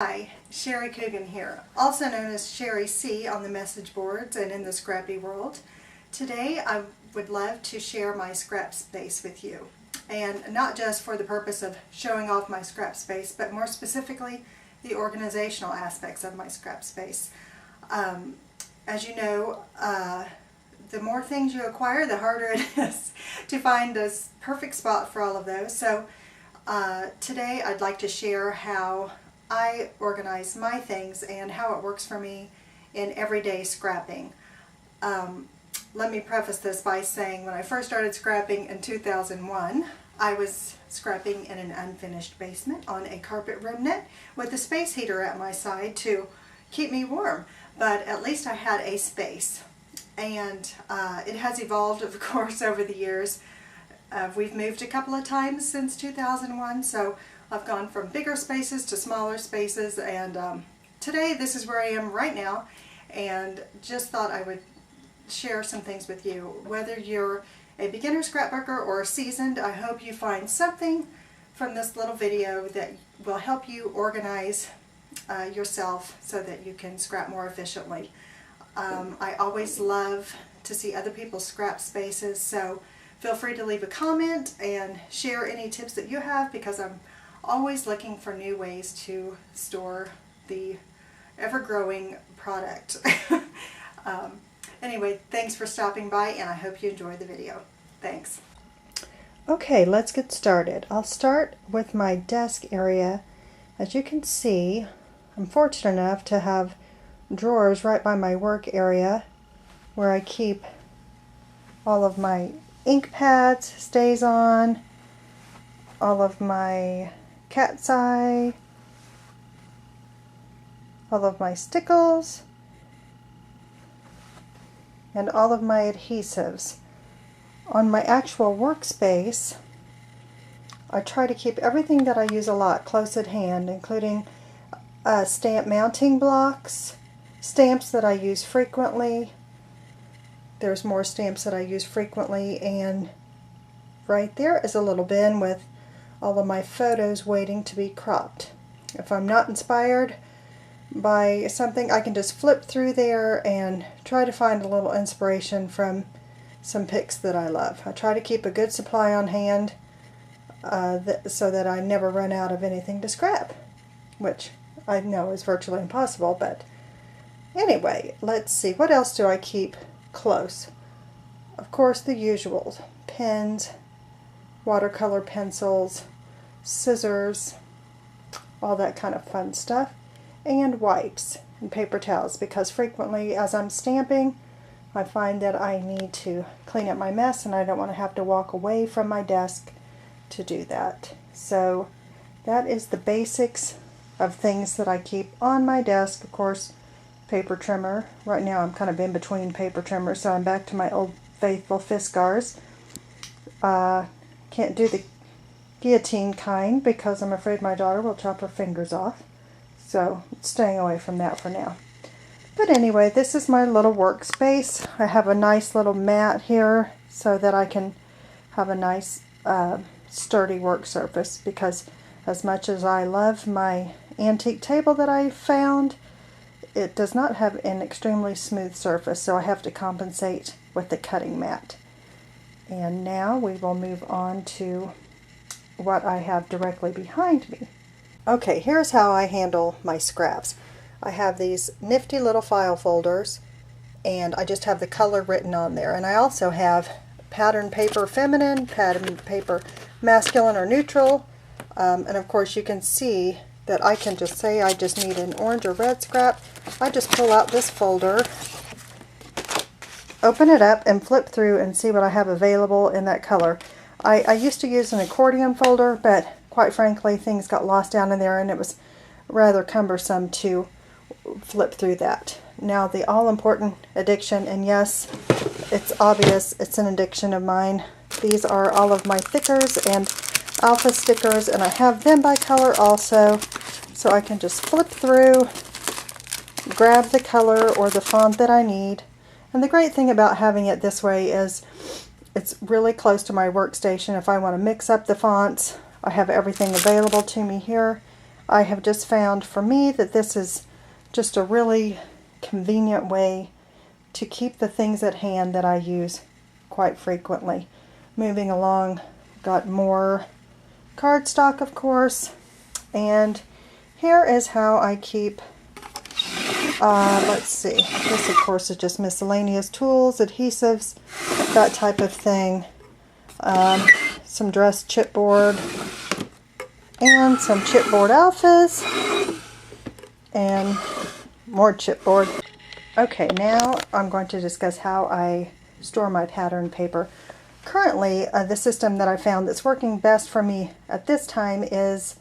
Hi, Sherry Coogan here, also known as Sherry C on the message boards and in the scrappy world. Today I would love to share my scrap space with you, and not just for the purpose of showing off my scrap space, but more specifically the organizational aspects of my scrap space. As you know, the more things you acquire, the harder it is to find a perfect spot for all of those. So today I'd like to share how I organize my things and how it works for me in everyday scrapping. Let me preface this by saying when I first started scrapping in 2001, I was scrapping in an unfinished basement on a carpet room net with a space heater at my side to keep me warm, but at least I had a space. And it has evolved, of course, over the years. We've moved a couple of times since 2001, so I've gone from bigger spaces to smaller spaces, and today this is where I am right now, and just thought I would share some things with you. Whether you're a beginner scrapbooker or seasoned, I hope you find something from this little video that will help you organize yourself so that you can scrap more efficiently. I always love to see other people's scrap spaces, so feel free to leave a comment and share any tips that you have, because I'm always looking for new ways to store the ever-growing product. Anyway, thanks for stopping by, and I hope you enjoyed the video. Thanks. Okay, let's get started. I'll start with my desk area. As you can see, I'm fortunate enough to have drawers right by my work area where I keep all of my ink pads, stays on, all of my cat's eye, all of my stickles, and all of my adhesives. On my actual workspace, I try to keep everything that I use a lot close at hand, including stamp mounting blocks, stamps that I use frequently. There's more stamps that I use frequently, and right there is a little bin with all of my photos waiting to be cropped. If I'm not inspired by something, I can just flip through there and try to find a little inspiration from some pics that I love. I try to keep a good supply on hand so that I never run out of anything to scrap, which I know is virtually impossible, but anyway, let's see. What else do I keep close? Of course, the usuals: pens, watercolor pencils, scissors, all that kind of fun stuff, and wipes and paper towels, because frequently as I'm stamping I find that I need to clean up my mess and I don't want to have to walk away from my desk to do that. So that is the basics of things that I keep on my desk. Of course, paper trimmer. Right now I'm kind of in between paper trimmers, so I'm back to my old faithful Fiskars. Can't do the guillotine kind because I'm afraid my daughter will chop her fingers off, so staying away from that for now. But anyway, this is my little workspace. I have a nice little mat here so that I can have a nice sturdy work surface, because as much as I love my antique table that I found, it does not have an extremely smooth surface, so I have to compensate with the cutting mat. And now we will move on to what I have directly behind me. Okay, here's how I handle my scraps. I have these nifty little file folders, and I just have the color written on there. And I also have pattern paper feminine, pattern paper masculine or neutral, and of course you can see that I can just say I just need an orange or red scrap. I just pull out this folder, open it up, and flip through and see what I have available in that color. I used to use an accordion folder, but quite frankly things got lost down in there and it was rather cumbersome to flip through that. Now the all-important addiction, and yes, it's obvious it's an addiction of mine. These are all of my thickers and alpha stickers, and I have them by color also, so I can just flip through, grab the color or the font that I need. And the great thing about having it this way is it's really close to my workstation. If I want to mix up the fonts, I have everything available to me here. I have just found for me that this is just a really convenient way to keep the things at hand that I use quite frequently. Moving along, got more cardstock, of course, and here is how I keep, let's see, this of course is just miscellaneous tools, adhesives, that type of thing, some dress chipboard, and some chipboard alphas, and more chipboard. Okay, now I'm going to discuss how I store my pattern paper. Currently, the system that I found that's working best for me at this time is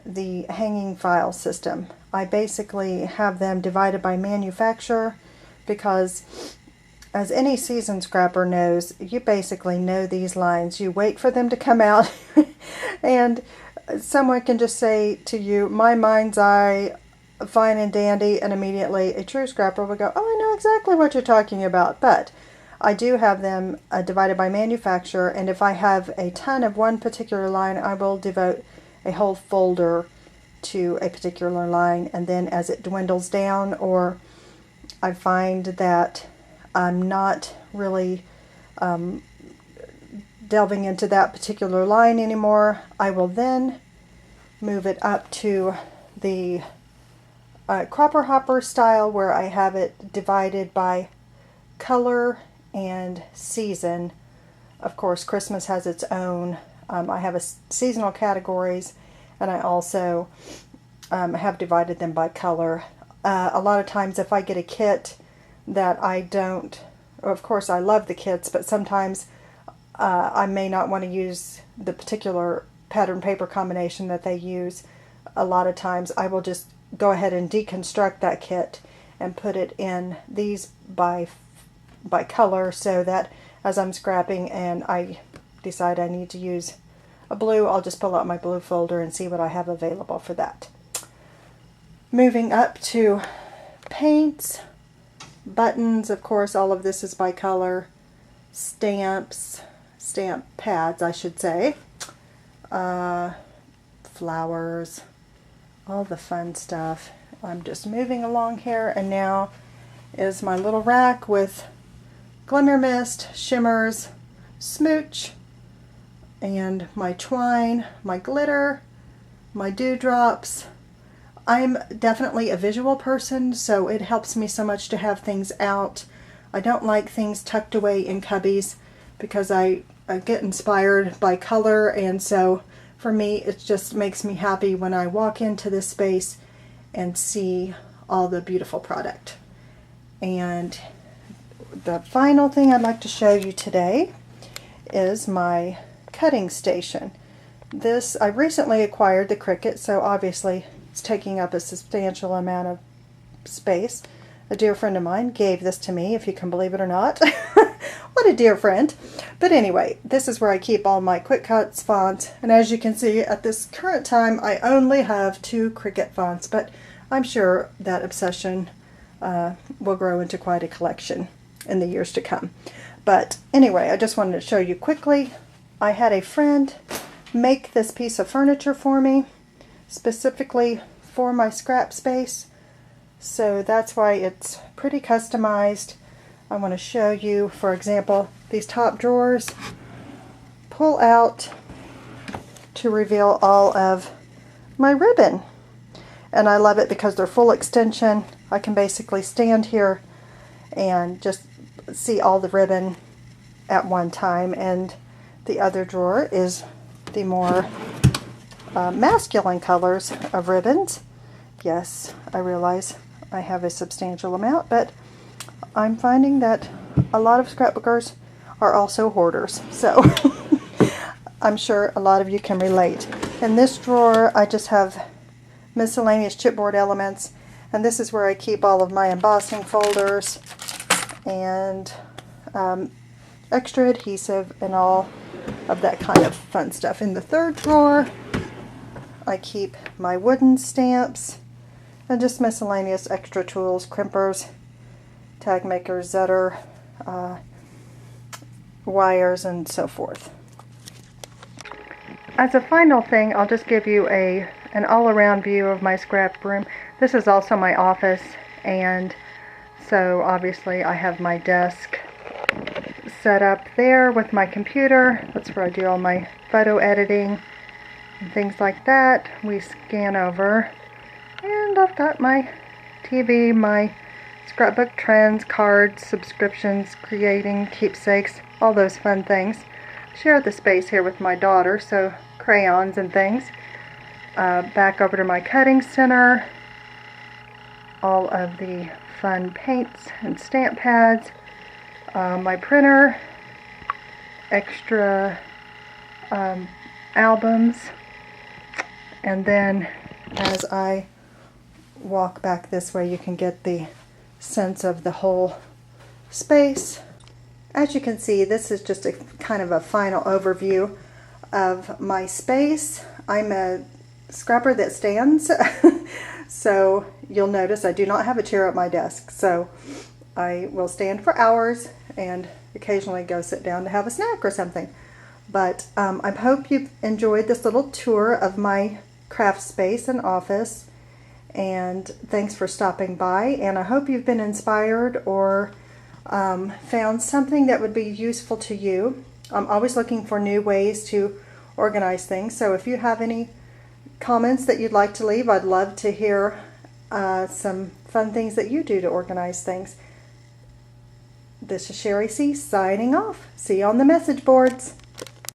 the hanging file system. I basically have them divided by manufacturer because, as any seasoned scrapper knows, you basically know these lines. You wait for them to come out and someone can just say to you, my mind's eye, fine and dandy, and immediately a true scrapper will go, oh, I know exactly what you're talking about. But I do have them divided by manufacturer, and if I have a ton of one particular line, I will devote a whole folder to a particular line, and then as it dwindles down, or I find that I'm not really delving into that particular line anymore, I will then move it up to the cropper hopper style, where I have it divided by color and season. Of course, Christmas has its own. I have seasonal categories, and I also have divided them by color. A lot of times if I get a kit that I don't, of course I love the kits, but sometimes I may not want to use the particular pattern paper combination that they use. A lot of times I will just go ahead and deconstruct that kit and put it in these by color, so that as I'm scrapping and I decide I need to use a blue, I'll just pull out my blue folder and see what I have available for that. Moving up to paints, buttons, of course all of this is by color, stamps, stamp pads I should say, flowers, all the fun stuff. I'm just moving along here, and now is my little rack with glimmer mist, shimmers, smooch, and my twine, my glitter, my dewdrops. I'm definitely a visual person, so it helps me so much to have things out. I don't like things tucked away in cubbies because I get inspired by color, and so for me it just makes me happy when I walk into this space and see all the beautiful product. And the final thing I'd like to show you today is my cutting station. This, I recently acquired the Cricut, so obviously it's taking up a substantial amount of space. A dear friend of mine gave this to me, if you can believe it or not. What a dear friend. But anyway, this is where I keep all my Quick Cuts fonts, and as you can see at this current time I only have 2 Cricut fonts, but I'm sure that obsession will grow into quite a collection in the years to come. But anyway, I just wanted to show you quickly. I had a friend make this piece of furniture for me, specifically for my scrap space, so that's why it's pretty customized. I want to show you, for example, these top drawers pull out to reveal all of my ribbon, and I love it because they're full extension. I can basically stand here and just see all the ribbon at one time. And the other drawer is the more masculine colors of ribbons. Yes, I realize I have a substantial amount, but I'm finding that a lot of scrapbookers are also hoarders, so I'm sure a lot of you can relate. In this drawer I just have miscellaneous chipboard elements, and this is where I keep all of my embossing folders and extra adhesive and all of that kind of fun stuff. In the third drawer I keep my wooden stamps and just miscellaneous extra tools, crimpers, tag makers, zetter, wires, and so forth. As a final thing, I'll just give you a an all-around view of my scrap room. This is also my office, and so obviously I have my desk set up there with my computer. That's where I do all my photo editing and things like that. We scan over, and I've got my TV, my scrapbook trends, cards, subscriptions, creating keepsakes, all those fun things. Share the space here with my daughter, so crayons and things. Back over to my cutting center, all of the fun paints and stamp pads, my printer, extra albums, and then as I walk back this way you can get the sense of the whole space. As you can see, this is just a kind of a final overview of my space. I'm a scrapper that stands, so you'll notice I do not have a chair at my desk, so I will stand for hours and occasionally go sit down to have a snack or something. But I hope you've enjoyed this little tour of my craft space and office, and thanks for stopping by, and I hope you've been inspired or found something that would be useful to you. I'm always looking for new ways to organize things, so if you have any comments that you'd like to leave, I'd love to hear some fun things that you do to organize things. This is Sherry C. signing off. See you on the message boards.